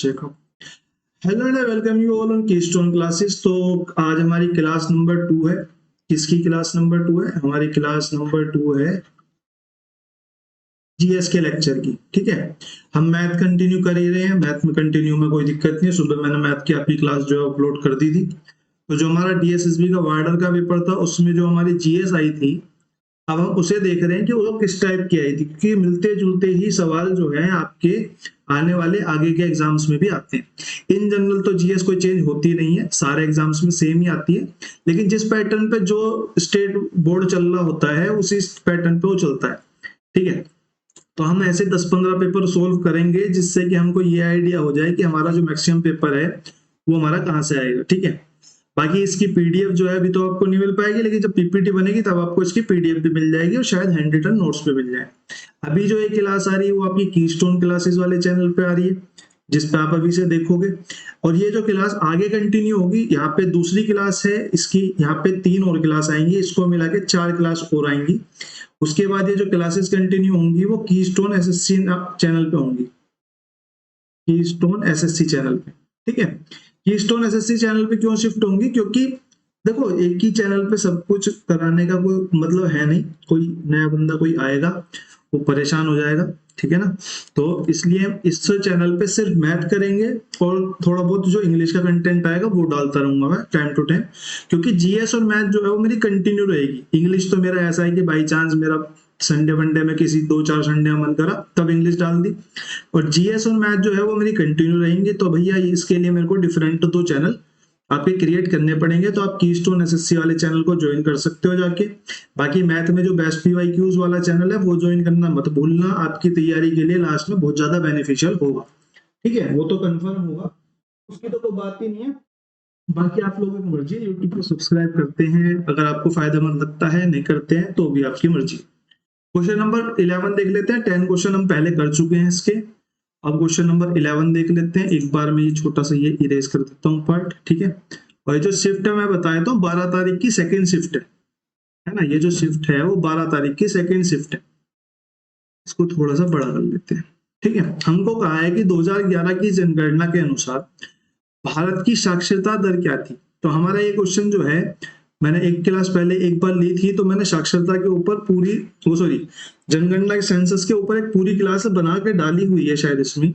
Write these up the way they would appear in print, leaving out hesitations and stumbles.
Checkup. Hello and welcome you all on keystone classes. तो आज हमारी क्लास नंबर 2 है। किसकी क्लास नंबर 2 है? हमारी क्लास नंबर 2 है जीएस के लेक्चर की। ठीक है, हम मैथ कंटिन्यू कर ही रहे हैं। मैथ में कंटिन्यू में कोई दिक्कत नहीं है। सुबह मैंने मैथ की आपकी क्लास जो है अपलोड कर दी थी। तो जो हमारा डीएसएसबी का वार्डर का पेपर था उसमें जो हमारी जीएस आई थी, अब हम उसे देख रहे हैं कि वो किस टाइप की आई थी, क्योंकि मिलते जुलते ही सवाल जो है आपके आने वाले आगे के एग्जाम्स में भी आते हैं। इन जनरल तो जीएस कोई चेंज होती नहीं है, सारे एग्जाम्स में सेम ही आती है, लेकिन जिस पैटर्न पे जो स्टेट बोर्ड चल रहा होता है उसी पैटर्न पे वो चलता है। ठीक है, तो हम ऐसे 10-15 पेपर सोल्व करेंगे जिससे कि हमको ये आइडिया हो जाए कि हमारा जो मैक्सिमम पेपर है वो हमारा कहाँ से आएगा। ठीक है, बाकी इसकी पीडीएफ जो है अभी तो आपको नहीं मिल पाएगी, लेकिन जब पीपीटी बनेगी तब आपको इसकी पीडीएफ भी मिल जाएगी और शायद हैंड रिटन नोट्स पे मिल जाए। अभी जो ये क्लास आ रही है वो आपकी कीस्टोन क्लासेस वाले चैनल पे आ रही है, जिसपे आप अभी से देखोगे। और ये जो क्लास आगे कंटिन्यू होगी, यहाँ पे दूसरी क्लास है इसकी, यहाँ पे 3 और क्लास आएंगी, इसको मिला के 4 क्लास और आएंगी। उसके बाद ये जो क्लासेस कंटिन्यू होंगी वो कीस्टोन एसएससी चैनल पे होंगी, कीस्टोन एसएससी चैनल पे। ठीक है, कीस्टोन एसएससी चैनल पे क्यों शिफ्ट होंगी? क्योंकि देखो एक ही चैनल पे सब कुछ कराने का कोई मतलब है नहीं, कोई नया बंदा कोई आएगा वो परेशान हो जाएगा। ठीक है ना, तो इसलिए इस चैनल पे सिर्फ मैथ करेंगे और थोड़ा बहुत जो इंग्लिश का कंटेंट आएगा वो डालता रहूंगा मैं टाइम टू टाइम, क्योंकि जीएस और मैथ जो है वो मेरी कंटिन्यू रहेगी। इंग्लिश तो मेरा ऐसा है कि बाई चांस मेरा संडे वनडे में किसी 2-4 संडे में मन करा तब इंग्लिश डाल दी, और जीएस और मैथ जो है वो मेरी कंटिन्यू रहेंगी। तो भैया इसके लिए मेरे को डिफरेंट 2 चैनल आपके क्रिएट करने पड़ेंगे। तो आप कीस्टोन एसएससी वाले चैनल को ज्वाइन कर सकते हो जाके। बाकी मैथ में जो बेस्ट पीवाईक्यूज वाला चैनल है वो ज्वाइन करना मत भूलना, आपकी तैयारी के लिए लास्ट में बहुत ज्यादा बेनिफिशियल होगा। ठीक है, वो तो कंफर्म होगा, उसकी तो कोई बात ही नहीं है। बाकी आप लोगों की मर्जी, यूट्यूब को सब्सक्राइब करते हैं अगर आपको फायदेमंद लगता है, नहीं करते हैं तो भी आपकी मर्जी। क्वेश्चन नंबर 11 देख लेते हैं। 10 क्वेश्चन हम पहले कर चुके हैं इसके, अब क्वेश्चन नंबर 11 देख लेते हैं। एक बार में ये छोटा सा ये इरेज कर देता हूँ पार्ट। ठीक है, और ये जो शिफ्ट है मैं बताया तो 12 तारीख की सेकंड शिफ्ट है ना। ये जो शिफ्ट है वो 12 तारीख की सेकंड शिफ्ट है। इसको थोड़ा सा बड़ा कर लेते हैं। ठीक है, हमको कहा है कि 2011 की जनगणना के अनुसार भारत की साक्षरता दर क्या थी। तो हमारा ये क्वेश्चन जो है मैंने एक क्लास पहले एक बार ली थी, तो मैंने साक्षरता के ऊपर पूरी जनगणना के सेंसस के ऊपर एक पूरी क्लास बना के डाली हुई है, शायद इसमें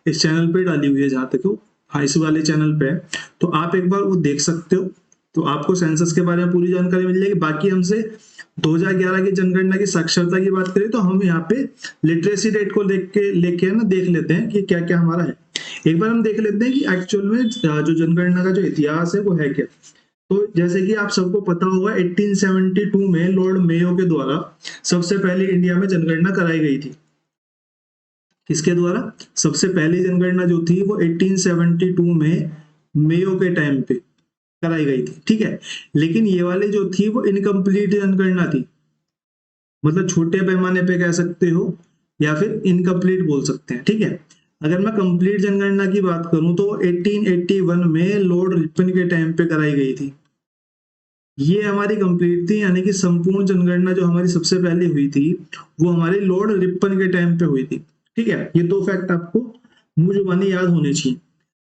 इस चैनल पे डाली हुई है जहां तक वो इस वाले चैनल पे है, तो आप एक बार वो देख सकते हो। तो आपको सेंसस के बारे में पूरी जानकारी मिल जाएगी। बाकी हमसे 2011 की जनगणना की साक्षरता की बात करें तो हम यहाँ पे लिटरेसी रेट को लेके ना देख लेते हैं कि क्या क्या हमारा है। एक बार हम देख लेते हैं कि एक्चुअल में जो जनगणना का जो इतिहास है वो है क्या। तो जैसे कि आप सबको पता होगा 1872 में लॉर्ड मेयो के द्वारा सबसे पहले इंडिया में जनगणना कराई गई थी। किसके द्वारा? सबसे पहली जनगणना जो थी वो 1872 में मेयो के टाइम पे कराई गई थी। ठीक है, लेकिन ये वाली जो थी वो इनकम्प्लीट जनगणना थी, मतलब छोटे पैमाने पे कह सकते हो या फिर इनकम्प्लीट बोल सकते हैं। ठीक है, अगर मैं कंप्लीट जनगणना की बात करूं तो 1881 में लॉर्ड रिपन के टाइम पे कराई गई थी। ये हमारी कंप्लीट थी, यानी कि संपूर्ण जनगणना जो हमारी सबसे पहले हुई थी वो हमारे लॉर्ड रिपन के टाइम पे हुई थी। ठीक है, ये 2 फैक्ट आपको मुंह जुबानी याद होने चाहिए।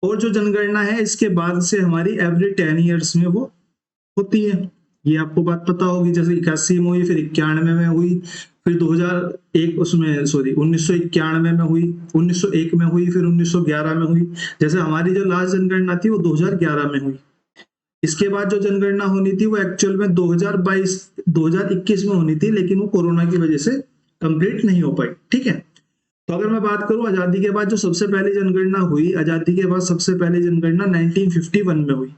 और जो जनगणना है इसके बाद से हमारी एवरी 10 ईयर्स में वो होती है, ये आपको बात पता होगी। जैसे 81 में हुई, फिर 91 में हुई, फिर 2001 उसमें 1991 में हुई, 1901 में हुई, फिर 1911 में हुई। जैसे हमारी जो लास्ट जनगणना थी वो 2011 में हुई। इसके बाद जो जनगणना होनी थी वो एक्चुअल में 2021 में होनी थी, लेकिन वो कोरोना की वजह से कंप्लीट नहीं हो पाई। ठीक है, तो अगर मैं बात करूं आजादी के बाद जो सबसे पहली जनगणना हुई, आजादी के बाद सबसे पहली जनगणना 1951 में हुई।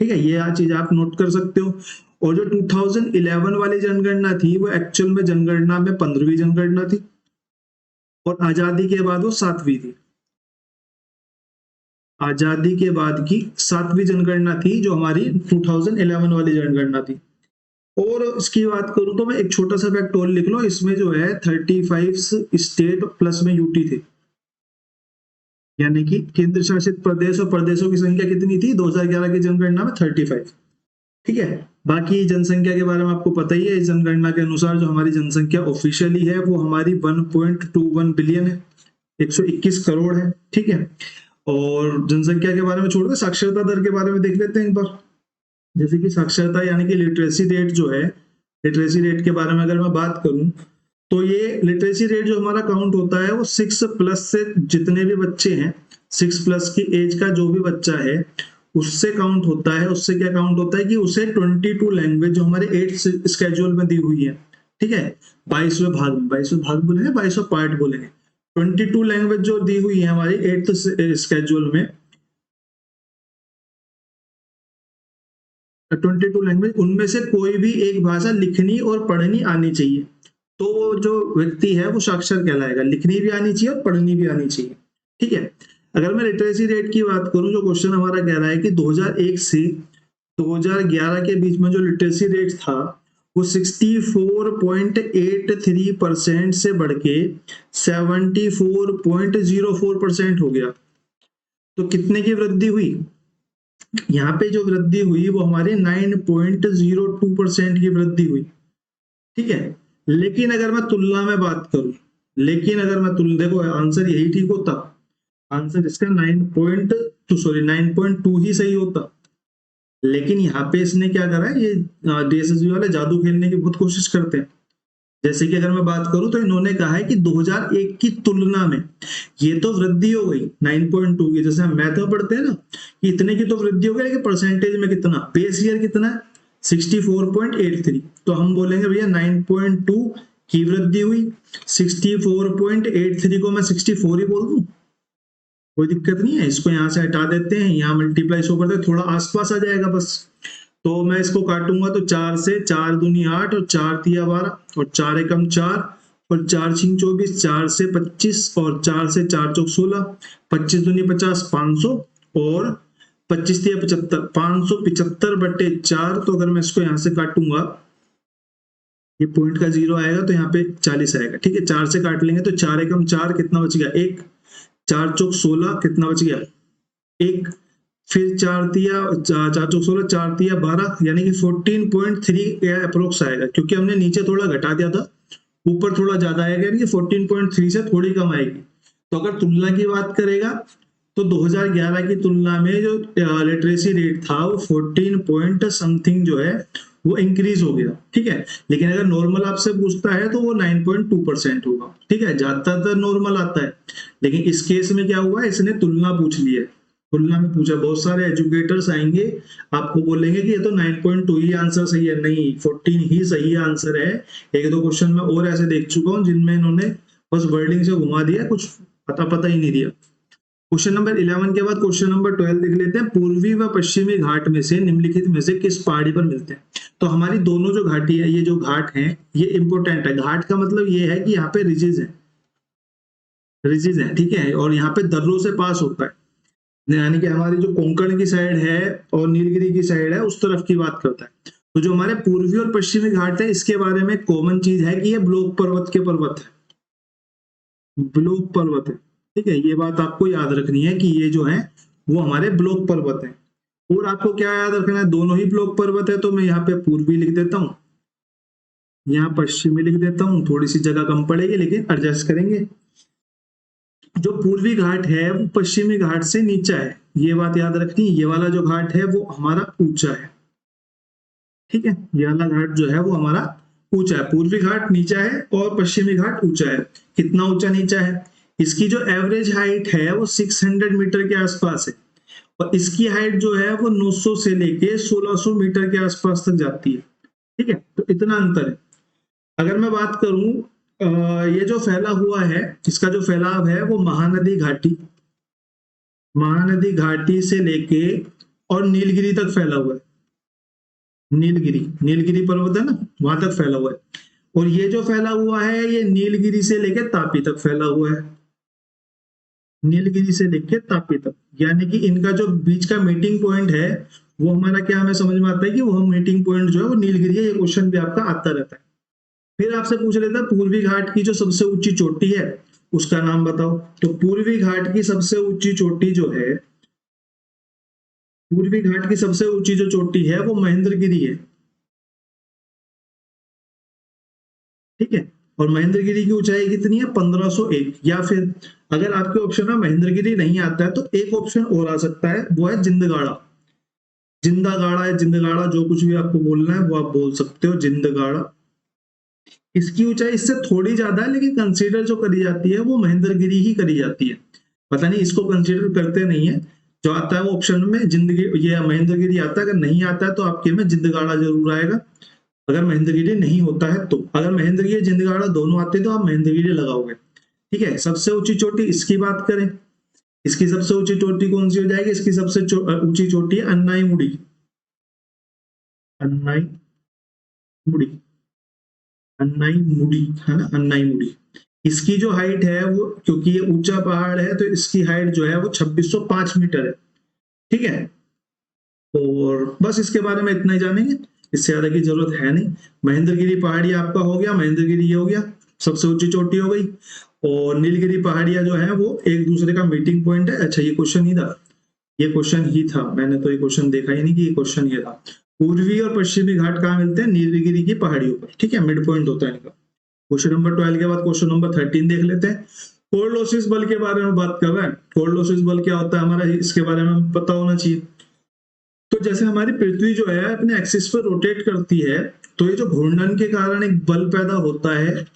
ठीक है, ये चीज आप नोट कर सकते हो। और जो 2011 वाली जनगणना थी वो एक्चुअल में जनगणना में 15वीं जनगणना थी, और आजादी के बाद वो 7वीं थी। आजादी के बाद की 7वीं जनगणना थी जो हमारी 2011 वाली जनगणना थी। और इसकी बात करूं तो मैं एक छोटा सा फैक्ट और लिख लो, इसमें जो है 35 स्टेट प्लस में यूटी थे, यानी कि केंद्र शासित प्रदेश और प्रदेशों की संख्या कितनी थी 2011 की जनगणना में? 35। ठीक है, बाकी जनसंख्या के बारे में आपको पता ही है। इस जनगणना के अनुसार जो हमारी जनसंख्या ऑफिशियली है वो हमारी 1.21 बिलियन है, 121 करोड़ है। ठीक है, और जनसंख्या के बारे में छोड़ के साक्षरता दर के बारे में देख लेते हैं एक बार। जैसे कि साक्षरता यानी कि लिटरेसी रेट जो है, लिटरेसी रेट के बारे में अगर मैं बात करूं तो ये लिटरेसी रेट जो हमारा काउंट होता है वो 6+ से जितने भी बच्चे हैं, 6+ की एज का जो भी बच्चा है उससे काउंट होता है। उससे क्या काउंट होता है कि उसे 22 लैंग्वेज जो हमारे 8 स्केड्यूल में दी हुई है, ठीक है, 22वें भाग बोलेंगे, 22वां पार्ट बोलेंगे, 22 लैंग्वेज जो दी हुई है हमारी 8th स्केड्यूल में, 22 लैंग्वेज, उनमें से कोई भी एक भाषा लिखनी और पढ़नी आनी चाहिए, तो वो जो व्यक्ति है वो साक्षर कहलाएगा। लिखनी भी आनी चाहिए और पढ़नी भी आनी चाहिए, ठीक है। अगर मैं लिटरेसी रेट की बात करूं, जो क्वेश्चन हमारा कह रहा है कि 2001 से 2011 के बीच में जो लिटरेसी रेट था वो 64.83% से बढ़ के 74.04% हो गया। तो कितने की वृद्धि हुई? यहाँ पे जो वृद्धि हुई वो हमारी 9.02% की वृद्धि हुई, ठीक है। लेकिन अगर मैं तुलना में बात करूं, देखो आंसर यही ठीक होता, आंसर इसका 9.2 ही सही होता। लेकिन यहाँ पे इसने क्या करा है, ये डीएसएसबी वाले जादू खेलने की बहुत कोशिश करते हैं। जैसे कि अगर मैं बात करूं तो इन्होंने कहा है कि 2001 की तुलना में ये तो वृद्धि हो गई 9.2 की, जैसे हम मैथ में पढ़ते हैं ना कि इतने की तो वृद्धि हो गई, लेकिन परसेंटेज में कितना, बेस ईयर कितना है 64.83, तो हम बोलेंगे भैया 9.2 की वृद्धि हुई, 64.83 को मैं 64 ही बोल दूं, कोई दिक्कत नहीं है। इसको यहाँ से हटा देते हैं, यहाँ मल्टीप्लाई शो करते हैं, थोड़ा आसपास आ जाएगा बस। तो मैं इसको काटूंगा तो 4 से 4 दूनी 8 और 4 तिया 12 और 4 एकम 4 और 4 छिंग 24, 4 से 25 और 4 से 4 चौक 16, 25 दूनी 50, 500 और 25 तिया 75, 575/4। तो अगर मैं इसको यहाँ से काटूंगा, ये पॉइंट का 0 आएगा तो यहाँ पे 40 आएगा, ठीक है। 4 से काट लेंगे तो 4 एकम 4 कितना बच गया 1, 4 चौक 16 कितना बच गया 1, फिर 4 तिया 4 चौक 16, 4 तिया 12, यानी कि 14.3 अप्रोक्स आएगा, क्योंकि हमने नीचे थोड़ा घटा दिया था, ऊपर थोड़ा ज्यादा आएगा, यानी कि 14.3 से थोड़ी कम आएगी। तो अगर तुलना की बात करेगा तो 2011 की तुलना में जो लिटरेसी रेट था वो 14 पॉइंट समथिंग जो है वो इंक्रीज हो गया, ठीक है। लेकिन अगर नॉर्मल आपसे पूछता है तो वो 9.2% होगा, ठीक है, ज्यादातर नॉर्मल आता है। लेकिन इस केस में क्या हुआ, इसने तुलना पूछ ली है, तुलना में पूछा। बहुत सारे एजुकेटर्स आएंगे आपको बोलेंगे कि ये तो 9.2 ही आंसर सही है, नहीं 14 ही सही आंसर है। एक दो क्वेश्चन में और ऐसे देख चुका हूँ जिनमें इन्होंने बस वर्डिंग से घुमा दिया, कुछ पता ही नहीं दिया। क्वेश्चन नंबर 11 के बाद क्वेश्चन नंबर 12 देख लेते हैं। पूर्वी व पश्चिमी घाट में से निम्नलिखित में से किस पहाड़ी पर मिलते हैं? तो हमारी दोनों जो घाटी है, ये जो घाट है ये इंपोर्टेंट है। घाट का मतलब ये है कि यहाँ पे रिजिज है, ठीक है, और यहाँ पे दर्रों से पास होता है, यानी कि हमारी जो कोंकण की साइड है और नीलगिरी की साइड है उस तरफ की बात करता है। तो जो हमारे पूर्वी और पश्चिमी घाट है इसके बारे में कॉमन चीज है कि ये ब्लॉक पर्वत के पर्वत है, ब्लॉक पर्वत है, ठीक है। ये बात आपको याद रखनी है कि ये जो है वो हमारे ब्लॉक पर्वत है। और आपको क्या याद रखना है, दोनों ही ब्लॉक पर्वत है, तो मैं यहाँ पे पूर्वी लिख देता हूँ, यहाँ पश्चिमी लिख देता हूँ, थोड़ी सी जगह कम पड़ेगी लेकिन एडजस्ट करेंगे। जो पूर्वी घाट है वो पश्चिमी घाट से नीचा है, ये बात याद रखनी। ये वाला जो घाट है वो हमारा ऊंचा है, ठीक है, ये वाला घाट जो है वो हमारा ऊंचा है। पूर्वी घाट नीचा है और पश्चिमी घाट ऊंचा है। कितना ऊंचा नीचा है, इसकी जो एवरेज हाइट है वो 600 मीटर के आसपास है, और इसकी हाइट जो है वो 900 से लेके 1600 मीटर के आसपास तक जाती है, ठीक है। तो इतना अंतर है। अगर मैं बात करूं ये जो फैला हुआ है, इसका जो फैलाव है वो महानदी घाटी से लेके और नीलगिरी तक फैला हुआ है। नीलगिरी पर्वत है ना, वहां तक फैला हुआ है। और ये जो फैला हुआ है ये नीलगिरी से लेके तापी तक फैला हुआ है, नीलगिरी से लेके तापी तक, यानी कि इनका जो बीच का मीटिंग पॉइंट है वो हमारा क्या हमें समझ में आता है कि वो मीटिंग पॉइंट जो है वो नीलगिरी है। ये क्वेश्चन भी आपका आता रहता है। फिर आपसे पूछ लेता है पूर्वी घाट की जो सबसे ऊंची चोटी है उसका नाम बताओ। तो पूर्वी घाट की सबसे ऊंची चोटी जो है, पूर्वी घाट की सबसे ऊंची जो चोटी है वो महेंद्रगिरी है, ठीक है। और महेंद्रगिरी की ऊंचाई कितनी है 1501, या फिर अगर आपके ऑप्शन में महेंद्रगिरी नहीं आता है तो एक ऑप्शन और आ सकता है, वो है जिंदगाड़ा। जिंदागाड़ा है, जिंदगाड़ा, जो कुछ भी आपको बोलना है वो आप बोल सकते हो, जिंदगाड़ा। इसकी ऊंचाई इससे थोड़ी ज्यादा है, लेकिन कंसीडर जो करी जाती है वो महेंद्रगिरी ही करी जाती है। पता नहीं इसको कंसीडर करते नहीं है। जो आता है वो ऑप्शन में जिंदगी ये महेंद्रगिरी आता है, अगर नहीं आता है तो आपके में जिंदगाड़ा जरूर आएगा। अगर महेंद्रगिरी नहीं होता है तो, अगर महेंद्रगिरी जिंदगाड़ा दोनों आते हैं तो आप महेंद्रगिरी लगाओगे। ठीक है, सबसे ऊंची चोटी इसकी बात करें, इसकी सबसे ऊंची चोटी कौन सी हो जाएगी? इसकी सबसे ऊंची चोटी है अन्नाई मुड़ी। अन्नाई मुड़ी, अन्नाई मुड़ी है ना, अन्नाई मुड़ी। इसकी जो हाइट है वो, क्योंकि ये ऊंचा पहाड़ है तो इसकी हाइट जो है वो 2605 मीटर है। ठीक है, और बस इसके बारे में इतना ही जानेंगे, इससे ज्यादा की जरूरत है नहीं। महेंद्रगिरी पहाड़ी आपका हो गया, महेंद्रगिरी ये हो गया, सबसे ऊंची चोटी हो गई। और नीलगिरी पहाड़ियां जो है वो एक दूसरे का मीटिंग पॉइंट है। अच्छा, ये क्वेश्चन ही था, ये क्वेश्चन ही था, मैंने तो ये क्वेश्चन देखा ही नहीं कि ये क्वेश्चन ये था। पूर्वी और पश्चिमी घाट कहाँ मिलते हैं? नीलगिरी की पहाड़ियों पर। ठीक है, मिड पॉइंट होता है इनका। क्वेश्चन नंबर 12 के बाद क्वेश्चन नंबर 13 देख लेते हैं। कोरलोसिस बल के बारे में बात कर रहे हैं। कोरलोसिस बल क्या होता है हमारा, इसके बारे में पता होना चाहिए। तो जैसे हमारी पृथ्वी जो है अपने एक्सिस पर रोटेट करती है, तो ये जो घूर्णन के कारण एक बल पैदा होता है,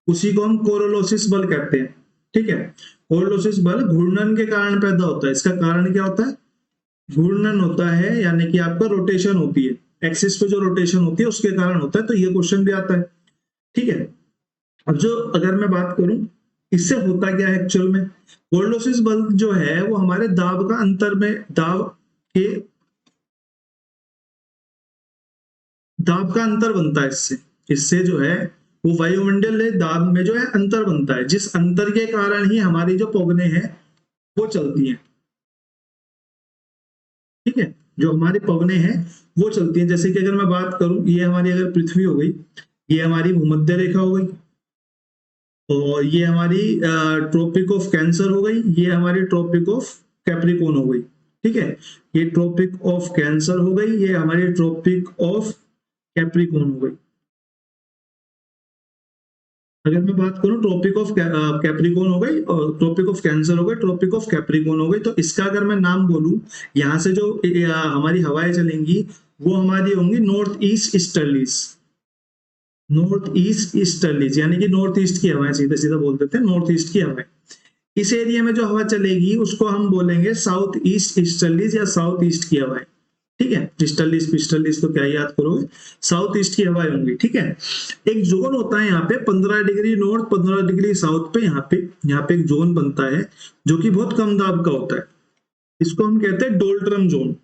उसी को हम कोरोलोसिस बल कहते हैं। ठीक है, कोरोलोसिस बल घूर्णन के कारण पैदा होता है। इसका कारण क्या होता है? घूर्णन होता है, यानी कि आपका रोटेशन होती है, एक्सिस पे जो रोटेशन होती है उसके कारण होता है। तो ये क्वेश्चन भी आता है। ठीक है, अब जो अगर मैं बात करूं इससे होता क्या है एक्चुअल में, कोरोलोसिस बल जो है वो हमारे दाब का अंतर में, के दाब का अंतर बनता है इससे। इससे जो है वो वायुमंडल दाब में जो है अंतर बनता है, जिस अंतर के कारण ही हमारी जो पवने हैं वो चलती हैं। ठीक है, जो हमारी पवने हैं वो चलती हैं। जैसे कि अगर मैं बात करूं, ये हमारी अगर पृथ्वी हो गई, ये हमारी भूमध्य रेखा हो गई, और ये हमारी ट्रॉपिक ऑफ कैंसर हो गई, ये हमारी ट्रॉपिक ऑफ कैप्रिकॉन हो गई। ठीक है, ये ट्रॉपिक ऑफ कैंसर हो गई, ये हमारी ट्रॉपिक ऑफ कैप्रिकॉन हो गई। अगर मैं बात करूं ट्रॉपिक ऑफ कैप्रिकॉन हो गई, और ट्रॉपिक ऑफ कैंसर हो गई, ट्रॉपिक ऑफ कैप्रिकॉन हो गई, तो इसका अगर मैं नाम बोलूं, यहाँ से जो हमारी हवाएं चलेंगी वो हमारी होंगी north east easterlies. North east easterlies यानी कि नॉर्थ ईस्ट की हवाएं, सीधा सीधा बोल देते हैं नॉर्थ ईस्ट की हवाएं। इस एरिया में जो हवा चलेगी उसको हम बोलेंगे साउथ ईस्ट ईस्टर्लीज या साउथ ईस्ट की हवाएं। ठीक है, ईस्टर्लीज पिस्टर्लीज तो क्या याद करोगे, साउथ ईस्ट की हवाएं होंगी। ठीक है, एक जोन होता है यहाँ पे 15 डिग्री नॉर्थ 15 डिग्री साउथ पे, यहाँ पे एक जोन बनता है जो कि बहुत कम दाब का होता है। इसको हम कहते हैं डोल्ट्रम जोन।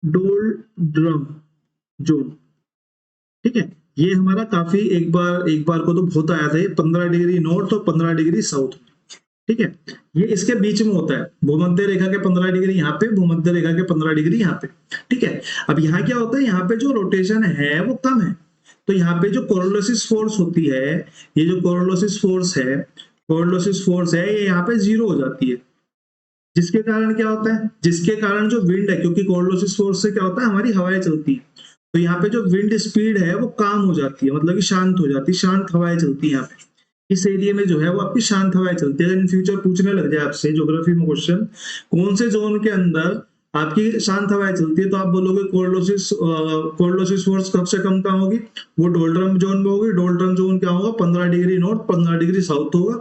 डोल्ट्रम जोन। ठीक है, ये हमारा काफी एक बार को तो बहुत आया था, ये 15 डिग्री नॉर्थ और 15 डिग्री साउथ। ठीक है, ये इसके बीच में होता है, भूमध्य रेखा के 15 डिग्री यहाँ पे, भूमध्य रेखा के 15 डिग्री यहाँ पे। ठीक है, अब यहाँ क्या होता है, यहाँ पे जो रोटेशन है वो कम है, तो यहाँ पे जो कोरोलोसिस फोर्स होती है, ये जो कोरोलोसिस फोर्स है, कोरोलोसिस फोर्स है, ये यहाँ पे जीरो हो जाती है। जिसके कारण क्या होता है, जिसके कारण जो विंड है, क्योंकि कोरोलोसिस फोर्स से क्या होता है, हमारी हवाएं चलती है, तो यहाँ पे जो विंड स्पीड है वो कम हो जाती है, मतलब कि शांत हो जाती है, शांत हवाएं चलती है यहाँ पे। इस एरिया में जो है वो आपकी शांत हवाएं चलती है। अगर इन फ्यूचर पूछने लग जाए आपसे ज्योग्राफी में क्वेश्चन, कौन से जोन के अंदर आपकी शांत हवाएं चलती है, तो आप बोलोगे कोरलोसिस, कोरलोसिस फोर्स सबसे कम कहाँ होगी, वो डोल्ट्रम जोन में होगी। डोल्ट्रम जोन क्या होगा, 15 डिग्री नॉर्थ 15 डिग्री साउथ होगा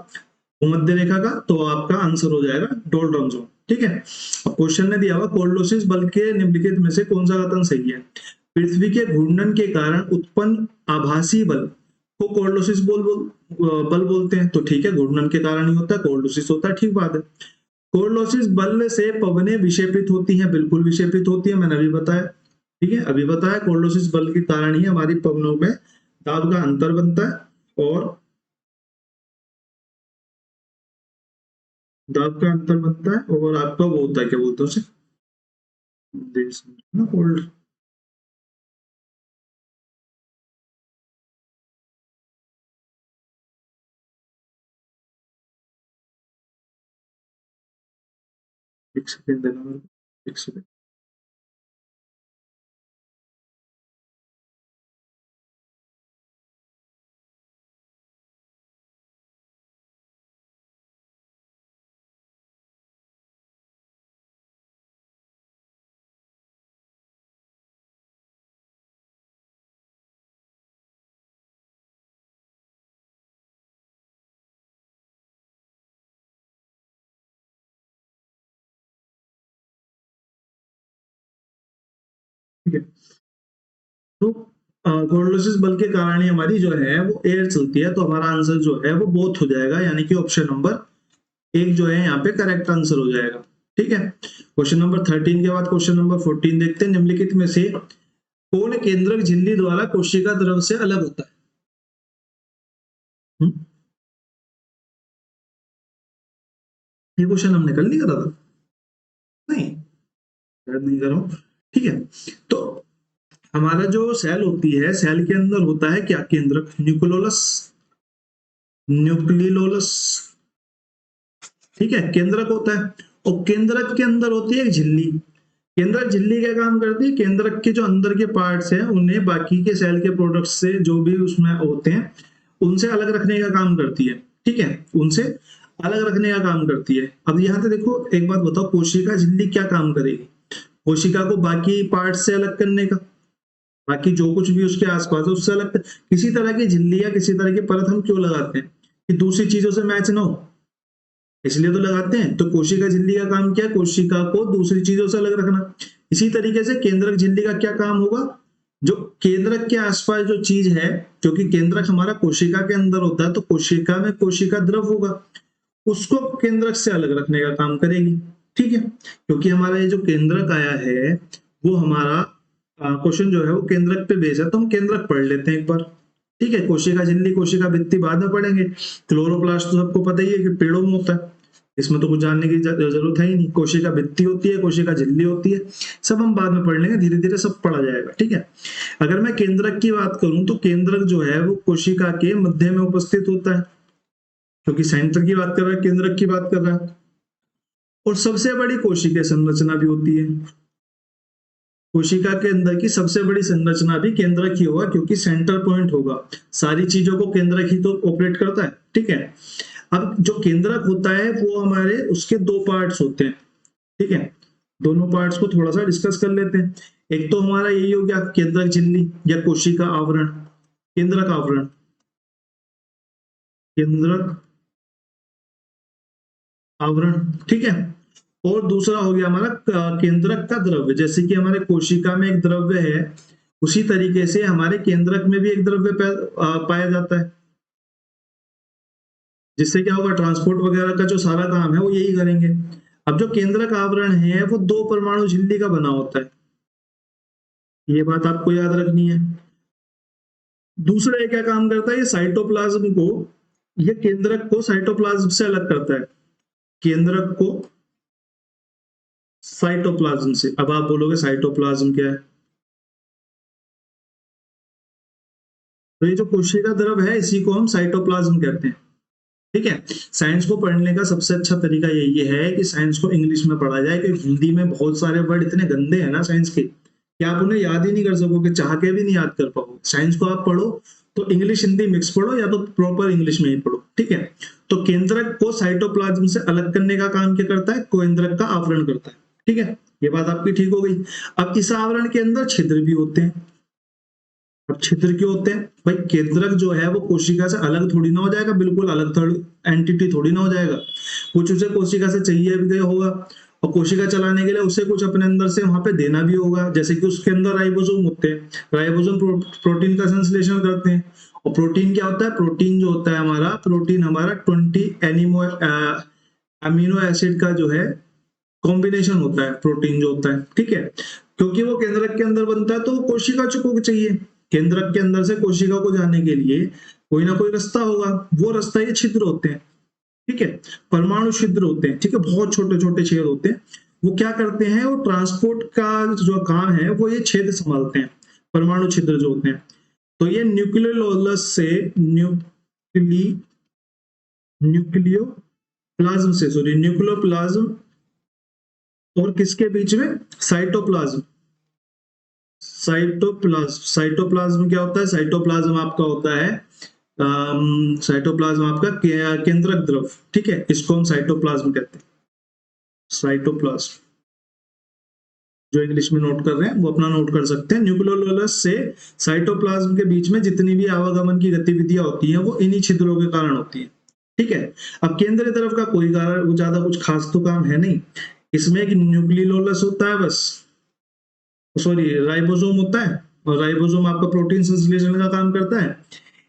भूमध्य रेखा का, तो आपका आंसर हो जाएगा डोल्ट्रम जोन। ठीक है, अब क्वेश्चन ने दिया हुआ कोरलोसिस बल के निम्नलिखित में से कौन सा कथन सही है। पृथ्वी के घूर्णन के कारण उत्पन्न आभासी बल को कोरलोसिस बल बोलते हैं। तो ठीक है, घूर्णन के कारण ही होता है, कोरलोसिस होता है, ठीक बात है। कोरलोसिस बल से पवनें विक्षेपित होती हैं, बिल्कुल विक्षेपित होती है, मैंने अभी बताया। ठीक है, अभी बताया कोरलोसिस बल के कारण ही हमारी पवनों में दाब का अंतर बनता है, और दाब का अंतर बनता है, और आपका वो होता है, क्या बोलते हैं उसे, ना कोल्ड। एक सेकेंड देना मेरे को, एक सेकेंड। ठीक है। तो कोरोलिसिस बल के कारण ही हमारी जो है वो एयर चलती है, तो हमारा आंसर जो है वो बोथ हो जाएगा, यानी कि ऑप्शन नंबर एक जो है यहाँ पे करेक्ट आंसर हो जाएगा। ठीक है। क्वेश्चन नंबर 13 के बाद क्वेश्चन नंबर 14 देखते हैं। निम्नलिखित में से कौन केंद्रक झिल्ली द्वारा कोशिका द्रव से अलग होता है? ये क्वेश्चन हमने कल नहीं करा था? नहीं, शायद नहीं करा हूं। ठीक है। तो हमारा जो सेल होती है, सेल के अंदर होता है क्या? केंद्रक, न्यूक्लियोलस, न्यूक्लियोलस। ठीक है, केंद्रक होता है। और केंद्रक के अंदर होती है एक झिल्ली। केंद्रक झिल्ली क्या काम करती है? केंद्रक के जो अंदर के पार्ट्स हैं उन्हें बाकी के सेल के प्रोडक्ट्स से, जो भी उसमें होते हैं, उनसे अलग रखने का काम करती है। ठीक है, उनसे अलग रखने का काम करती है। अब यहाँ पे देखो, एक बात बताओ, कोशिका झिल्ली क्या काम करेगी? कोशिका को बाकी पार्ट से अलग करने का, बाकी जो कुछ भी उसके आसपास है उससे अलग। किसी तरह की झिल्ली या किसी तरह की परत हम क्यों लगाते हैं? कि दूसरी चीजों से मैच ना हो, इसलिए तो लगाते हैं। तो कोशिका झिल्ली का काम क्या है? कोशिका को दूसरी चीजों से अलग रखना। इसी तरीके से केंद्रक झिल्ली का क्या काम होगा? जो केंद्रक के आसपास जो चीज है, जो कि केंद्रक हमारा कोशिका के अंदर होता है, तो कोशिका में कोशिका द्रव होगा, उसको केंद्रक से अलग रखने का काम करेगी। ठीक है, क्योंकि हमारा ये जो केंद्रक आया है वो हमारा क्वेश्चन जो है वो केंद्रक पे बेस है, तो हम केंद्रक पढ़ लेते हैं एक बार। ठीक है, कोशिका झिल्ली, कोशिका भित्ति बाद में पढ़ेंगे। क्लोरोप्लास्ट तो सबको पता ही है कि पेड़ों में होता है, इसमें तो कुछ जानने की जरूरत है ही नहीं। कोशिका भित्ति होती है, कोशिका झिल्ली होती है, सब हम बाद में पढ़ लेंगे, धीरे धीरे सब पढ़ा जाएगा। ठीक है। अगर मैं केंद्रक की बात करूं तो केंद्रक जो है वो कोशिका के मध्य में उपस्थित होता है, क्योंकि सेंटर की बात कर रहा है, केंद्रक की बात कर रहा है। और सबसे बड़ी कोशिका संरचना भी होती है। कोशिका के अंदर की सबसे बड़ी संरचना भी केंद्रक ही होगा, क्योंकि सेंटर पॉइंट होगा। सारी चीजों को केंद्रक ही तो ऑपरेट करता है। ठीक है। अब जो केंद्रक होता है वो हमारे, उसके दो पार्ट्स होते हैं। ठीक है, दोनों पार्ट्स को थोड़ा सा डिस्कस कर लेते हैं। एक तो हमारा यही हो गया केंद्रक झिल्ली या कोशिका आवरण, केंद्रक आवरण, केंद्रक आवरण। ठीक है। और दूसरा हो गया हमारा केंद्रक का द्रव्य। जैसे कि हमारे कोशिका में एक द्रव्य है, उसी तरीके से हमारे केंद्रक में भी एक द्रव्य पाया जाता है, जिससे क्या होगा, ट्रांसपोर्ट वगैरह का जो सारा काम है वो यही करेंगे। अब जो केंद्रक आवरण है वो दो परमाणु झिल्ली का बना होता है, ये बात आपको याद रखनी है। दूसरा ये क्या काम करता है? ये साइटोप्लाज्म को, ये केंद्रक को साइटोप्लाज्म से अलग करता है, केंद्रक को साइटोप्लाज्म से। अब आप बोलोगे साइटोप्लाज्म क्या है? तो ये जो कोशिका द्रव है इसी को हम साइटोप्लाज्म कहते हैं। ठीक है। साइंस को पढ़ने का सबसे अच्छा तरीका यही है कि साइंस को इंग्लिश में पढ़ा जाए, क्योंकि हिंदी में बहुत सारे वर्ड इतने गंदे हैं ना साइंस के, कि आप उन्हें याद ही नहीं कर सकोगे, चाह के भी नहीं याद कर पाओगे। साइंस को आप पढ़ो तो इंग्लिश हिंदी मिक्स पढ़ो, या तो प्रॉपर इंग्लिश में ही पढ़ो। ठीक है। तो केंद्रक को साइटोप्लाज्म से अलग करने का काम क्या करता है? केंद्रक का आवरण करता है। ठीक है, ये बात आपकी ठीक हो गई। अब इस आवरण के अंदर छिद्र भी होते हैं। अब छिद्र क्यों होते हैं भाई? केंद्रक जो है वो कोशिका से अलग थोड़ी ना हो जाएगा, बिल्कुल अलग एंटिटी थोड़ी ना हो जाएगा। कुछ उसे कोशिका से चाहिए भी होगा, और कोशिका चलाने के लिए उसे कुछ अपने अंदर से वहां पे देना भी होगा। जैसे कि उसके अंदर राइबोसोम होते हैं, राइबोसोम प्रोटीन का संश्लेषण करते हैं। और प्रोटीन क्या होता है? प्रोटीन जो होता है हमारा, प्रोटीन हमारा 20 अमीनो एसिड का जो है कॉम्बिनेशन होता है, प्रोटीन जो होता है। ठीक है, क्योंकि वो केंद्रक के अंदर बनता है तो कोशिका को चाहिए। केंद्रक के अंदर से कोशिका को जाने के लिए कोई ना कोई रास्ता होगा, वो रास्ता ये छिद्र होते हैं। ठीक है, परमाणु छिद्र होते हैं। ठीक है, बहुत छोटे छोटे छेद होते हैं। वो क्या करते हैं? वो ट्रांसपोर्ट का जो काम है वो ये छेद संभालते हैं, परमाणु छिद्र जो होते हैं। तो ये न्यूक्लियोलस से न्यूक्लियोप्लाज्म से, सॉरी, न्यूक्लियोप्लाज्म और किसके बीच में? साइटोप्लाज्म। साइटोप्लाज्म क्या होता है? साइटोप्लाज्म आपका होता है साइटोप्लाज्म आपका केंद्रक द्रव। ठीक है, इसको हम साइटोप्लाज्म कहते हैं। साइटोप्लाज्म जो इंग्लिश में नोट कर रहे हैं वो अपना नोट कर सकते हैं। न्यूक्लियोलस से साइटोप्लाज्म के बीच में जितनी भी आवागमन की गतिविधियां होती हैं वो इन्हीं छिद्रों के कारण होती है। ठीक है। अब केंद्रीय द्रव का कोई कारण ज्यादा कुछ खास तो काम है नहीं, इसमें एक न्यूक्लियोलस होता है बस, सॉरी राइबोसोम होता है, और राइबोसोम आपका प्रोटीन संश्लेषण का काम करता है।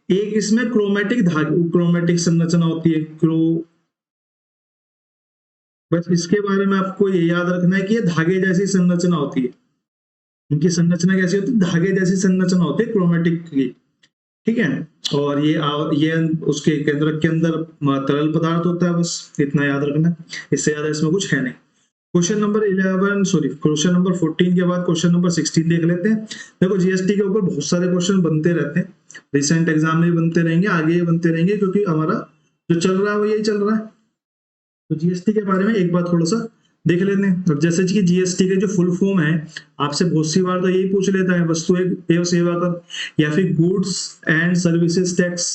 एक इसमें क्रोमेटिक धागे, क्रोमेटिक संरचना होती है, बस इसके बारे में आपको ये याद रखना है कि ये धागे जैसी संरचना होती है। इनकी संरचना कैसी होती है? धागे जैसी संरचना होती है क्रोमेटिक की, ठीक है। और ये उसके केंद्रक के अंदर तरल पदार्थ होता है, बस इतना याद रखना है, इससे ज्यादा इसमें कुछ है नहीं। Question number 11 sorry question number 14 के बाद क्वेश्चन नंबर 16 देख लेते हैं। देखो जीएसटी के ऊपर बहुत सारे क्वेश्चन बनते रहते हैं, रिसेंट एग्जाम में भी बनते रहेंगे, आगे भी बनते रहेंगे, क्योंकि हमारा जो चल रहा है वो यही चल रहा है। तो जीएसटी के बारे में एक बार थोड़ा सा देख लेते हैं। अब जैसे कि जीएसटी के जो फुल फॉर्म है, आपसे बहुत सी बार तो यही पूछ लेता है, वस्तु एवं सेवा कर, या फिर goods and services tax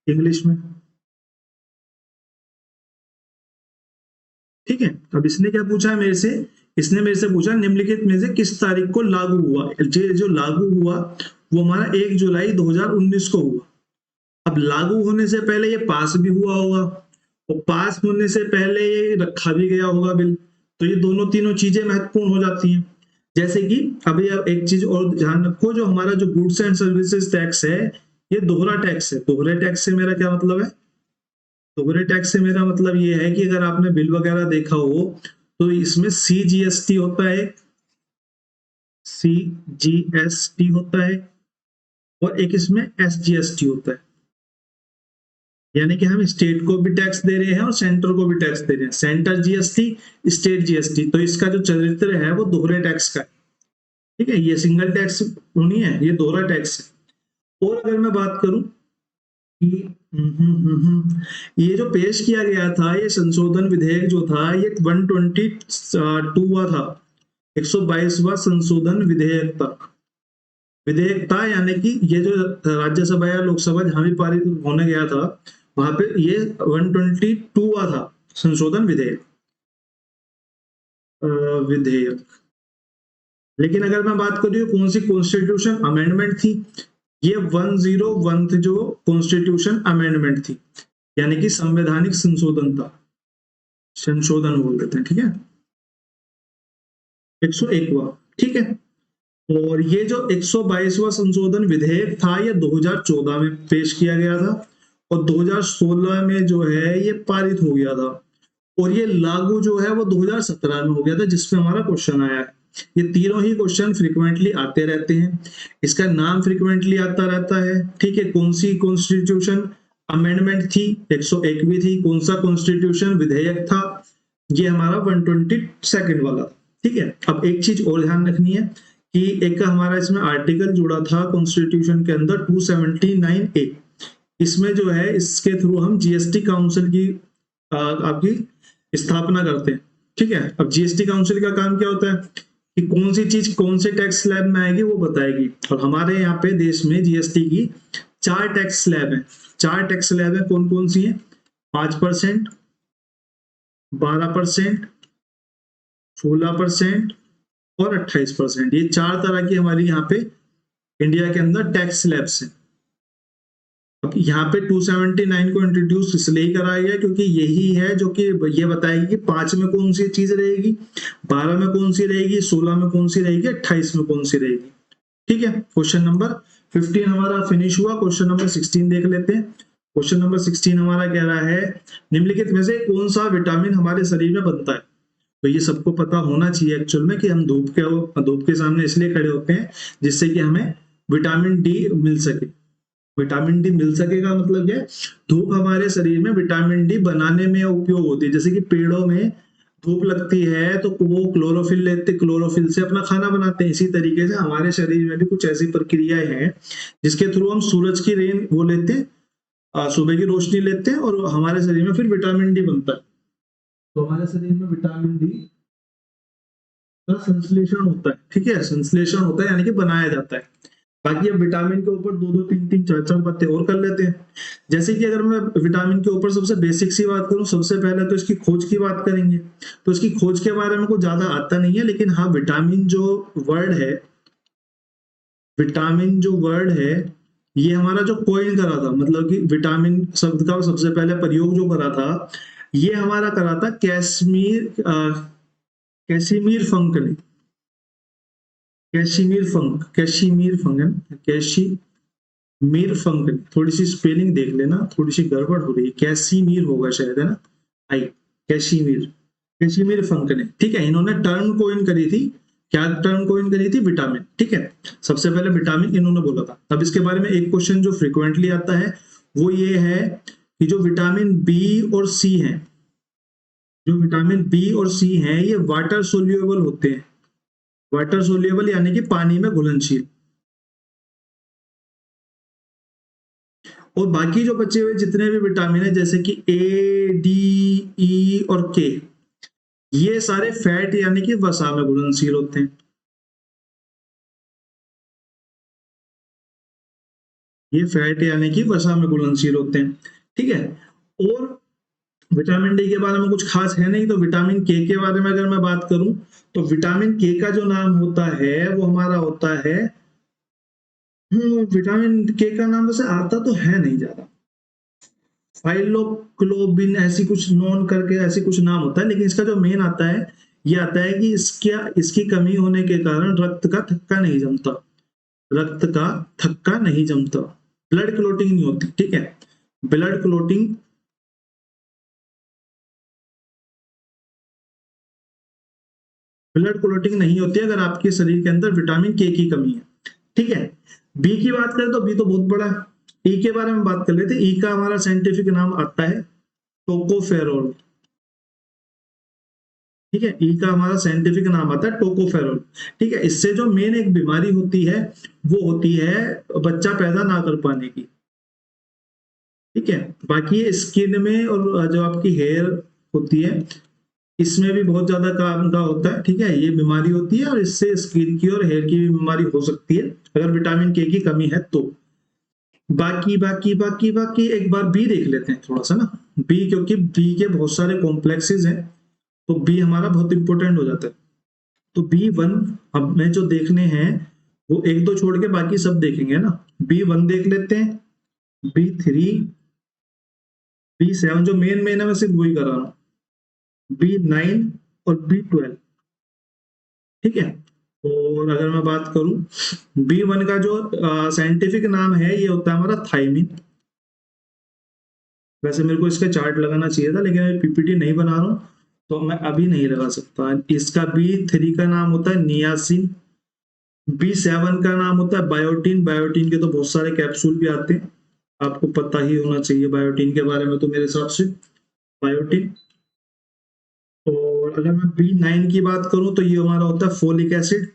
English में, ठीक है। अब इसने क्या पूछा है मेरे से? इसने मेरे से पूछा निम्नलिखित में से किस तारीख को लागू हुआ? जो लागू हुआ वो हमारा 1 जुलाई 2019 को हुआ। अब लागू होने से पहले ये पास भी हुआ होगा, और पास होने से पहले ये रखा भी गया होगा बिल, तो ये दोनों तीनों चीजें महत्वपूर्ण हो जाती हैं। जैसे कि अभी आप एक चीज और ध्यान रखो, जो हमारा जो गुड्स एंड सर्विसेज टैक्स है, ये दोहरा टैक्स है। दोहरे टैक्स से मेरा क्या मतलब है? दोहरे टैक्स से मेरा मतलब ये है कि अगर आपने बिल वगैरह देखा हो तो इसमें सीजीएसटी होता है, सीजीएसटी होता है, और एक इसमें एसजीएसटी होता है। यानी कि हम स्टेट को भी टैक्स दे रहे हैं और सेंटर को भी टैक्स दे रहे हैं, सेंटर जीएसटी, स्टेट जीएसटी। तो इसका जो चरित्र है वो दोहरे टैक्स का है, ठीक है। ये सिंगल टैक्स नहीं है, ये दोहरा टैक्स है। और अगर मैं बात करूं कि ये जो पेश किया गया था, ये संशोधन विधेयक जो था, ये 122 था, 122वां संशोधन विधेयक था। यानी कि ये जो राज्यसभा या लोकसभा जहां भी पारित होने गया था, वहां पे ये 122वां था संशोधन विधेयक। लेकिन अगर मैं बात करूं कौन सी कॉन्स्टिट्यूशन अमेंडमेंट थी, ये 101 जो कॉन्स्टिट्यूशन अमेंडमेंट थी, यानी कि संवैधानिक संशोधन था, संशोधन बोल देते हैं, ठीक है, 101वां, ठीक है। और ये जो 122वां संशोधन विधेयक था, ये 2014 में पेश किया गया था, और 2016 में जो है ये पारित हो गया था, और ये लागू जो है वो 2017 में हो गया था, जिसमें हमारा क्वेश्चन आया है। ये तीनों ही क्वेश्चन फ्रीक्वेंटली आते रहते हैं, इसका नाम फ्रीक्वेंटली आता रहता है, ठीक है। कौन सी कॉन्स्टिट्यूशन अमेंडमेंट थी? 101वीं थी। कौन सा कॉन्स्टिट्यूशन विधेयक था? ये हमारा 122 वाला, ठीक है। अब एक चीज और ध्यान रखनी है कि एक हमारा इसमें आर्टिकल जुड़ा था कॉन्स्टिट्यूशन के अंदर 279A, इसमें जो है इसके थ्रू हम जीएसटी काउंसिल की आपकी स्थापना करते हैं, ठीक है। अब जीएसटी काउंसिल का काम क्या होता है कि कौन सी चीज कौन से टैक्स स्लैब में आएगी वो बताएगी। और हमारे यहाँ पे देश में जीएसटी की 4 टैक्स स्लैब है। 4 टैक्स स्लैब है, कौन कौन सी है? 5%, 12%, 16% और 28%। ये 4 तरह की हमारी यहाँ पे इंडिया के अंदर टैक्स स्लैब्स हैं। अब यहाँ पे 279 को इंट्रोड्यूस इसलिए कराया गया क्योंकि यही है जो कि ये बताएगी कि 5 में कौन सी चीज रहेगी, 12 में कौन सी रहेगी, 16 में कौन सी रहेगी, 28 में कौन सी रहेगी, ठीक है। क्वेश्चन नंबर 15 हमारा फिनिश हुआ। क्वेश्चन नंबर 16 देख लेते हैं। क्वेश्चन नंबर 16 हमारा कह रहा है निम्नलिखित में से कौन सा विटामिन हमारे शरीर में बनता है? तो ये सबको पता होना चाहिए एक्चुअल में कि हम धूप के सामने इसलिए खड़े होते हैं जिससे कि हमें विटामिन डी मिल सके। विटामिन डी मिल सकेगा मतलब क्या? धूप हमारे शरीर में विटामिन डी बनाने में उपयोग होती है। जैसे कि पेड़ों में धूप लगती है तो वो क्लोरोफिल लेते, क्लोरोफिल से अपना खाना बनाते हैं। इसी तरीके से हमारे शरीर में भी कुछ ऐसी प्रक्रियाएं हैं जिसके थ्रू हम सूरज की रेन वो लेते हैं, सुबह की रोशनी लेते हैं, और हमारे शरीर में फिर विटामिन डी बनता है। तो हमारे शरीर में विटामिन डी का संश्लेषण होता है, ठीक है, संश्लेषण होता है यानी कि बनाया जाता है। बाकी अब विटामिन के ऊपर 2-2, 3-3, 4-4 बातें और कर लेते हैं। जैसे कि अगर मैं विटामिन के ऊपर सबसे बेसिक सी बात करूं, सबसे पहले तो इसकी खोज की बात करेंगे। तो इसकी खोज के बारे में कुछ ज्यादा आता नहीं है, लेकिन हाँ विटामिन जो वर्ड है, विटामिन जो वर्ड है ये हमारा जो कॉइन करा था, मतलब कि विटामिन शब्द का सबसे पहले प्रयोग जो करा था ये हमारा करा था कैसिमिर फंक ने। कैशिमीर फंक, कैशिमीर फंक है ना, कैशिमीर फंक, थोड़ी सी स्पेलिंग देख लेना, थोड़ी सी गड़बड़ हो रही है, कैसीमीर होगा शायद, है ना, आई, कैशिमीर, कैशिमीर फंक ने, ठीक है, इन्होंने टर्म कोइन करी थी, क्या टर्म कोइन करी थी, विटामिन, ठीक है, सबसे पहले विटामिन इन्होंने बोला था। अब इसके बारे में एक क्वेश्चन जो फ्रिक्वेंटली आता है वो ये है कि जो विटामिन बी और सी है, जो विटामिन बी और सी है ये वाटर सोल्यूबल होते हैं, वाटर सोल्यूबल यानी कि पानी में घुलनशील, और बाकी जो बचे हुए जितने भी विटामिन है जैसे कि ए, डी, ई और के, ये सारे फैट यानी कि वसा में घुलनशील होते हैं। ये फैट यानी कि वसा में घुलनशील होते हैं, ठीक है। और विटामिन डी के बारे में कुछ खास है नहीं, तो विटामिन के बारे में अगर मैं बात करूं तो विटामिन के का जो नाम होता है वो हमारा होता है, विटामिन के का नाम वैसे आता तो है नहीं ज्यादा, फाइलोक्लोबिन ऐसी कुछ नॉन करके ऐसी कुछ नाम होता है, लेकिन इसका जो मेन आता है ये आता है कि इसकी कमी होने के कारण रक्त का थक्का नहीं जमता, रक्त का थक्का नहीं जमता, ब्लड क्लोटिंग नहीं होती, ठीक है, ब्लड क्लोटिंग, ब्लड क्लोटिंग नहीं होती अगर आपके शरीर के अंदर विटामिन के की कमी है, ठीक है। बी की बात करें तो बी तो बहुत बड़ा है, ई के बारे में बात कर लेते, ई का हमारा साइंटिफिक नाम आता है टोकोफेरोल, ठीक है, ई का हमारा साइंटिफिक नाम आता है टोकोफेरोल, ठीक है। इससे जो मेन एक बीमारी होती है वो होती है बच्चा पैदा ना कर पाने की, ठीक है। बाकी ये स्किन में और जो आपकी हेयर होती है इसमें भी बहुत ज्यादा काम का होता है, ठीक है, ये बीमारी होती है और इससे स्किन की और हेयर की भी बीमारी हो सकती है अगर विटामिन के की कमी है तो। बाकी एक बार बी देख लेते हैं थोड़ा सा ना, बी, क्योंकि बी के बहुत सारे कॉम्प्लेक्सेस हैं तो बी हमारा बहुत इंपॉर्टेंट हो जाता है। तो बी 1 अब में जो देखने हैं वो एक दो छोड़ के बाकी सब देखेंगे ना, बी 1 देख लेते हैं, बी 3, बी 7, जो मेन है मैं सिर्फ वही कर रहा हूँ, बी 9 और बी 12, ठीक है। और अगर मैं बात करूं बी 1 का जो साइंटिफिक नाम है ये होता है हमारा थायमिन, वैसे मेरे को इसका चार्ट लगाना चाहिए था लेकिन मैं पीपीटी नहीं बना रहा हूं तो मैं अभी नहीं लगा सकता। इसका बी 3 का नाम होता है नियासिन, बी 7 का नाम होता है बायोटीन, बायोटीन के तो बहुत सारे कैप्सूल भी आते हैं, आपको पता ही होना चाहिए बायोटीन के बारे में तो मेरे हिसाब से, बायोटीन। और अगर मैं बी 9 की बात करूं तो ये हमारा होता है फोलिक एसिड,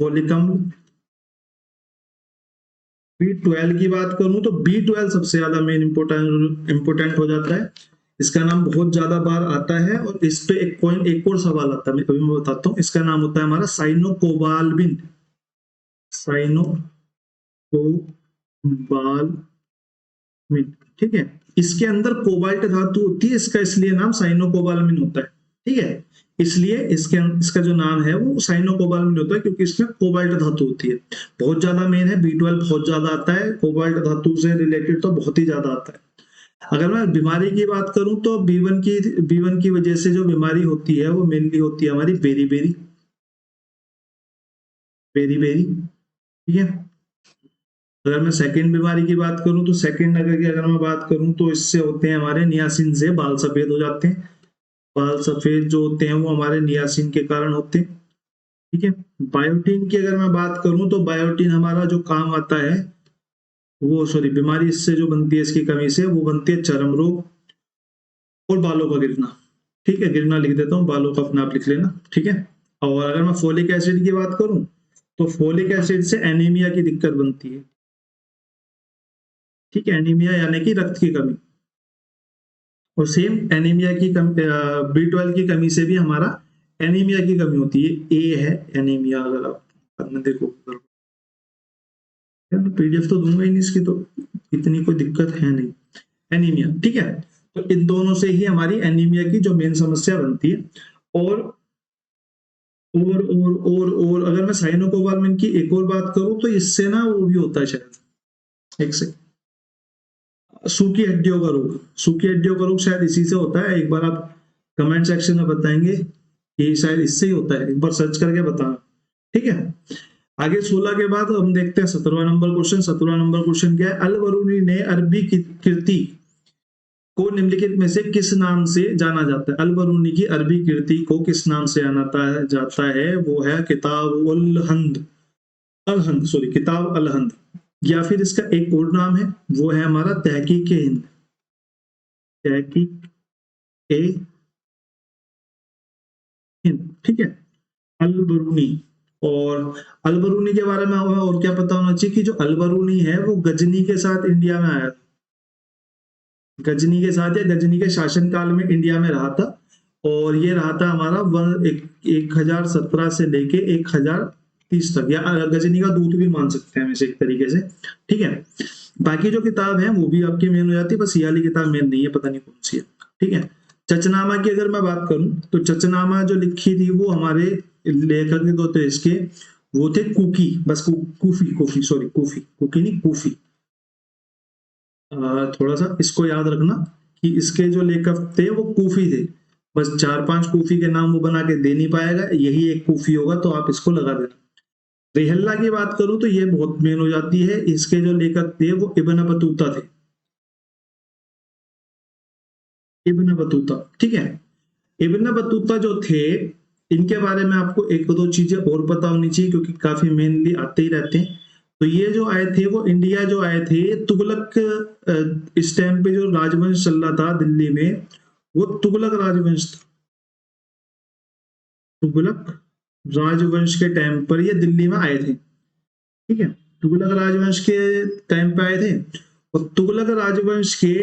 फोलिक अम्ल। बी 12 की बात करूं तो बी 12 सबसे ज्यादा मेन इंपोर्टेंट हो जाता है, इसका नाम बहुत ज्यादा बार आता है और इस पे एक और सवाल आता है, मैं अभी मैं बताता हूँ। इसका नाम होता है हमारा साइनोकोबाल्मिन, साइनोकोबाल्मिन, ठीक है। इसके अंदर कोबाल्ट धातु होती है, इसका इसलिए नाम साइनोकोबाल्मिन होता है, ठीक है। इसलिए इसका जो नाम है वो साइनोकोबाल्मिन होता है क्योंकि इसमें कोबाल्ट धातु होती है, बहुत ज्यादा मेन है, बी 12 बहुत ज्यादा आता है, कोबाल्ट धातु से रिलेटेड तो बहुत ही ज्यादा आता है। अगर मैं बीमारी की बात करूं तो बी 1 की वजह से जो बीमारी होती है वो मेनली होती है हमारी बेरी बेरी, बेरी बेरी, ठीक है। अगर मैं सेकंड बीमारी की बात करूं तो सेकंड अगर मैं बात करूं तो इससे होते हैं हमारे नियासिन से बाल सफेद हो जाते हैं, बाल सफेद जो होते हैं वो हमारे नियासिन के कारण होते हैं, ठीक है। बायोटीन की अगर मैं बात करूं तो बायोटीन हमारा जो काम आता है वो, सॉरी, बीमारी इससे जो बनती है इसकी कमी से वो बनती है चर्म रोग और बालों का गिरना, ठीक है, गिरना लिख देता हूँ, बालों का अपने आप लिख लेना, ठीक है। और अगर मैं फोलिक एसिड की बात करूं तो फोलिक एसिड से एनीमिया की दिक्कत बनती है, ठीक है, एनीमिया यानी कि रक्त की कमी। और सेम एनीमिया की बी 12 की कमी से भी हमारा एनीमिया की कमी होती है, ए है एनीमिया, अगर आप देखो पीडीएफ तो दूंगा ही नहीं इसकी, तो इतनी कोई दिक्कत है नहीं, एनीमिया, ठीक है। तो इन दोनों से ही हमारी एनीमिया की जो मेन समस्या बनती है। और और अगर मैं साइनोकोबाल्मिन की एक और बात करूं तो इससे ना वो भी होता है शायद, एक से सूखी हड्डियों का रोग, सूखी हड्डियों का रोग शायद इसी से होता है, एक बार आप कमेंट सेक्शन में बताएंगे ये शायद इससे ही होता है, एक बार सर्च करके बताना, ठीक है। आगे 16 के बाद हम देखते हैं 17वां नंबर क्वेश्चन। 17वां नंबर क्वेश्चन क्या है? अल बरूनी ने अरबी कृति को निम्नलिखित में से किस नाम से जाना जाता है? अल बरूनी की अरबी कृति को किस नाम से जाता है? वो है किताब अल हंद, सॉरी किताब अल हंद। या फिर इसका एक और नाम है, वो है हमारा तहकीक हिंद, तहकीक ए हिंद, ठीक है, अल बरूनी। और अल बरूनी के बारे में हमें और क्या पता होना चाहिए कि जो अल बरूनी है वो गजनी के साथ इंडिया में आया था, गजनी के साथ या गजनी के शासनकाल में इंडिया में रहा था। और ये रहा था हमारा 1017 से लेके 1030 तक, या गजनी का दूत भी मान सकते हैं हम इसे एक तरीके से, ठीक है। बाकी जो किताब है वो भी आपकी मेन हो जाती है, बस ये वाली किताब मेन नहीं है, पता नहीं कौन सी है, ठीक है। चचनामा की अगर मैं बात करूं तो चचनामा जो लिखी थी वो हमारे लेखक जो थे इसके, वो थे कुकी, बस कूफी, सॉरी कुकी नहीं, कूफी। थोड़ा सा इसको याद रखना कि इसके जो लेखक थे वो कूफी थे, बस 4-5 कूफी के नाम वो बना के दे नहीं पाएगा, यही एक कूफी होगा, तो आप इसको लगा देना। रेहल्ला की बात करूं तो ये बहुत मेन हो जाती है, इसके जो लेखक थे वो इब्न बतूता थे, इब्न बतूता, ठीक है। इब्न बतूता जो थे, इनके बारे में आपको एक दो चीजें और पता होनी चाहिए क्योंकि काफी मेनली आते ही रहते हैं। तो ये जो आए थे वो इंडिया जो आए थे, तुगलक इस टाइम पे जो राजवंश चल रहा था दिल्ली में, वो तुगलक राजवंश था। तुगलक राजवंश के टाइम पर ये दिल्ली में आए थे, ठीक है। तुगलक राजवंश के टाइम पे आए थे, और तुगलक राजवंश के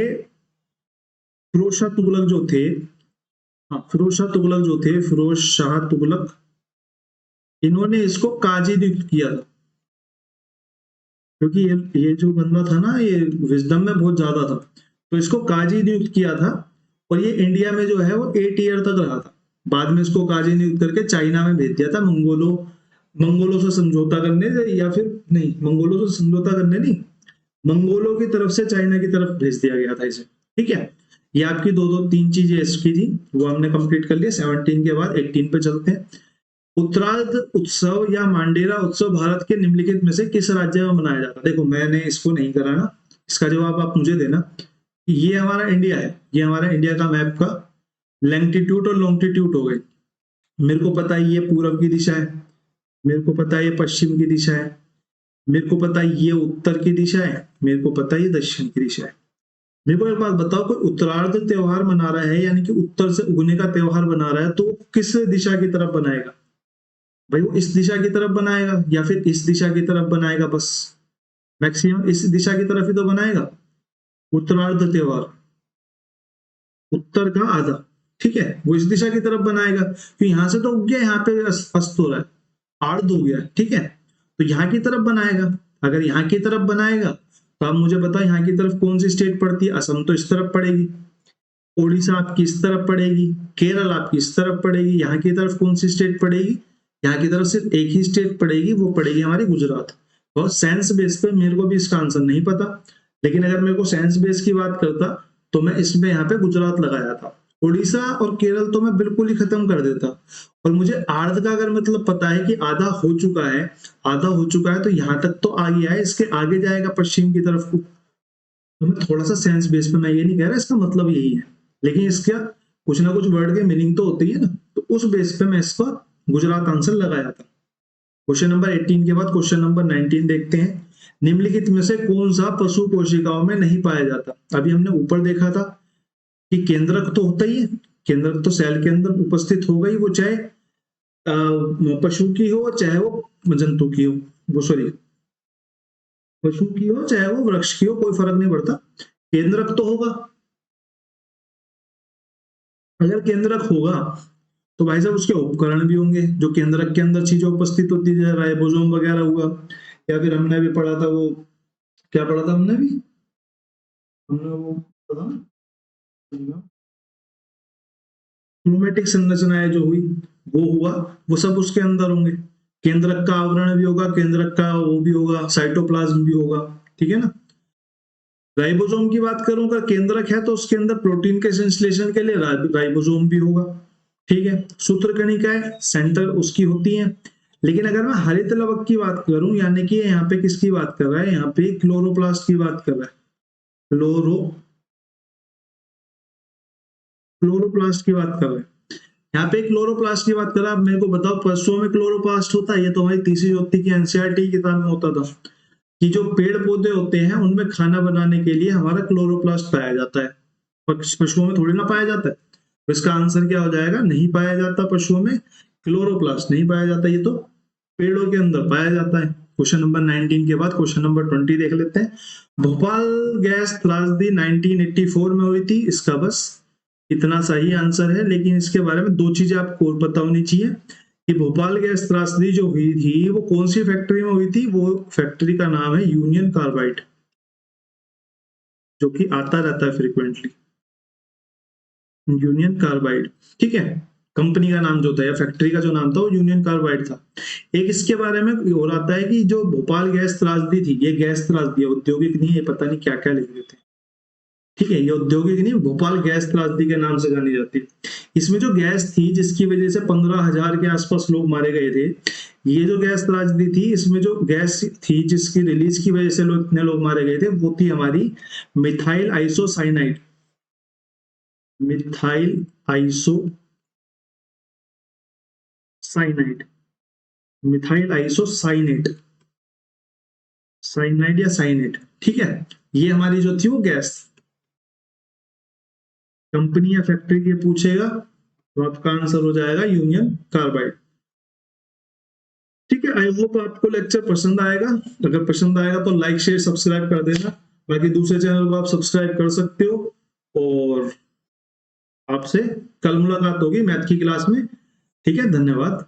फिरोज शाह तुगलक जो थे, हाँ फिरोज शाह तुगलक जो थे, फिरोज शाह तुगलक, इन्होंने इसको काजी नियुक्त किया था, क्योंकि ये जो बंदा था ना, ये विजडम में बहुत ज्यादा था, तो इसको काजी नियुक्त किया था। और ये इंडिया में जो है वो 8 ईयर तक रहा था। बाद में इसको काजी नियुक्त करके चाइना में भेज दिया था, मंगोलों से समझौता करने, या फिर नहीं, मंगोलों से समझौता करने नहीं, मंगोलों की तरफ से चाइना की तरफ भेज दिया गया था इसे, ठीक है। ये आपकी दो तीन चीजें इसकी थी, वो हमने कंप्लीट कर लिया। 17 के बाद 18 पे चलते हैं। उत्तरार्ध उत्सव या मांडेरा उत्सव भारत के निम्नलिखित में से किस राज्य में मनाया जाता है? देखो मैंने इसको नहीं करा ना, इसका जवाब आप मुझे देना। ये हमारा इंडिया है, ये हमारा इंडिया का मैप का लैंगिट्यूड और लॉन्गिट्यूड हो गई। मेरे को पता है ये पूर्व की दिशा है, मेरे को पता है ये पश्चिम की दिशा है, मेरे को पता है ये उत्तर की दिशा है, मेरे को पता है ये दक्षिण की दिशा है। मेरे को एक बात बताओ, कोई उत्तरार्ध त्योहार मना रहा है, यानी कि उत्तर से उगने का त्योहार बना रहा है, तो किस दिशा की तरफ बनाएगा भाई? वो इस दिशा की तरफ बनाएगा या फिर इस दिशा की तरफ बनाएगा? बस मैक्सिमम इस दिशा की तरफ ही तो बनाएगा। उत्तरार्ध त्योहार, उत्तर का आधा, ठीक है, वो इस दिशा की तरफ बनाएगा, तो यहां से तो उग गया, यहाँ पे अस्त हो रहा है, आर्ध हो गया, ठीक है, तो यहाँ की तरफ बनाएगा। अगर यहाँ की तरफ बनाएगा तो आप मुझे बताओ यहाँ की तरफ कौन सी स्टेट पड़ती है? असम तो इस तरफ पड़ेगी, उड़ीसा आपकी इस तरफ पड़ेगी, केरल आपकी इस तरफ पड़ेगी। यहाँ की तरफ कौन सी स्टेट पड़ेगी? यहाँ की तरफ सिर्फ एक ही स्टेट पड़ेगी, वो पड़ेगी हमारी गुजरात। और साइंस बेस पे मेरे को भी इसका आंसर नहीं पता, लेकिन अगर मेरे को साइंस बेस की बात करता तो मैं इसमें यहाँ पे गुजरात लगाया था। उड़ीसा और केरल तो मैं बिल्कुल ही खत्म कर देता। और मुझे अर्ध का अगर मतलब पता है कि आधा हो चुका है, आधा हो चुका है, तो यहाँ तक तो आ गया है, इसके आगे जाएगा पश्चिम की तरफ को। तो मैं थोड़ा सा साइंस बेस पे, मैं ये नहीं कह रहा इसका मतलब यही है, लेकिन इसका कुछ ना कुछ वर्ड के मीनिंग तो होती है ना, तो उस बेस पे मैं इसका गुजरात आंसर लगाया था। क्वेश्चन नंबर 18 के बाद क्वेश्चन नंबर 19 देखते हैं। निम्नलिखित में से कौन सा पशु कोशिकाओं में नहीं पाया जाता? अभी हमने ऊपर देखा था कि केंद्रक तो होता ही है, केंद्रक तो सेल के अंदर उपस्थित होगा ही, वो चाहे पशु की हो चाहे वो जंतु की हो, वो सॉरी पशु की हो चाहे वो वृक्ष की हो, कोई फर्क नहीं पड़ता, केंद्रक तो होगा। अगर केंद्रक होगा तो भाई साहब उसके उपकरण भी होंगे, जो केंद्रक के अंदर चीजें उपस्थित होती है, राइबोसोम वगैरह हुआ, या फिर हमने भी पढ़ा था, वो क्या पढ़ा था हमने वो पढ़ा ना, क्रोमेटिक संरचनाएं जो हुई वो हुआ, वो सब उसके अंदर होंगे। केंद्रक का आवरण भी होगा, केंद्रक का वो भी होगा, साइटोप्लाज्म भी होगा, ठीक है ना। राइबोसोम की बात करूं, अगर केंद्रक है तो उसके अंदर प्रोटीन के संश्लेषण के लिए राइबोसोम भी होगा, ठीक है। सूत्रकणिकाएं सेंटर उसकी होती है। लेकिन अगर मैं हरित लवक की बात करूं, यानी कि यहाँ पे किसकी बात कर रहा है, यहाँ पे क्लोरोप्लास्ट की बात कर रहा है, क्लोरोप्लास्ट की बात कर रहे हैं। यहाँ पे क्लोरोप्लास्ट की बात कर रहा है। अब मेरे को बताओ पशुओं में क्लोरोप्लास्ट होता है? ये तो हमारी तीसरी ज्योति की एनसीईआरटी किताब में होता था कि जो पेड़ पौधे होते हैं उनमें खाना बनाने के लिए हमारा क्लोरोप्लास्ट पाया जाता है, पशुओं में थोड़ी ना पाया जाता है। तो इसका आंसर क्या हो जाएगा, नहीं पाया जाता पशुओं में, क्लोरोप्लास्ट नहीं पाया जाता, ये तो पेड़ों के अंदर पाया जाता है। क्वेश्चन नंबर 19 के बाद क्वेश्चन नंबर 20 देख लेते हैं। भोपाल गैस त्रासदी 1984 में हुई थी, इसका बस इतना सही आंसर है। लेकिन इसके बारे में दो चीजें आपको और पता होनी चाहिए कि भोपाल गैस त्रासदी जो हुई थी वो कौन सी फैक्ट्री में हुई थी। वो फैक्ट्री का नाम है यूनियन कार्बाइड, जो कि आता रहता है फ्रीक्वेंटली, यूनियन कार्बाइड। ठीक है, कंपनी का नाम जो था या फैक्ट्री का जो नाम था वो यूनियन कार्बाइड था। एक इसके बारे में और आता है कि जो भोपाल गैस त्रासदी थी, ये गैस त्रासदी है, औद्योगिक नहीं है, पता नहीं क्या क्या लिख रहे थे। ठीक है, ये औद्योगिक नहीं, भोपाल गैस त्रासदी के नाम से जानी जाती है। इसमें जो गैस थी जिसकी वजह से 15,000 के आसपास लोग मारे गए थे, ये जो गैस त्रासदी थी, इसमें जो गैस थी जिसकी रिलीज की वजह से इतने लोग मारे गए थे, वो थी हमारी methyl isocyanide, methyl isocyanide, methyl isocyanate, cyanide या साइनेट। ठीक है, ये हमारी जो थी वो गैस, कंपनी या फैक्ट्री के पूछेगा तो आपका आंसर हो जाएगा यूनियन कार्बाइड। ठीक है, आई होप आपको लेक्चर पसंद आएगा। अगर पसंद आएगा तो लाइक शेयर सब्सक्राइब कर देना। बाकी दूसरे चैनल को आप सब्सक्राइब कर सकते हो। और आपसे कल मुलाकात होगी मैथ की क्लास में। ठीक है, धन्यवाद।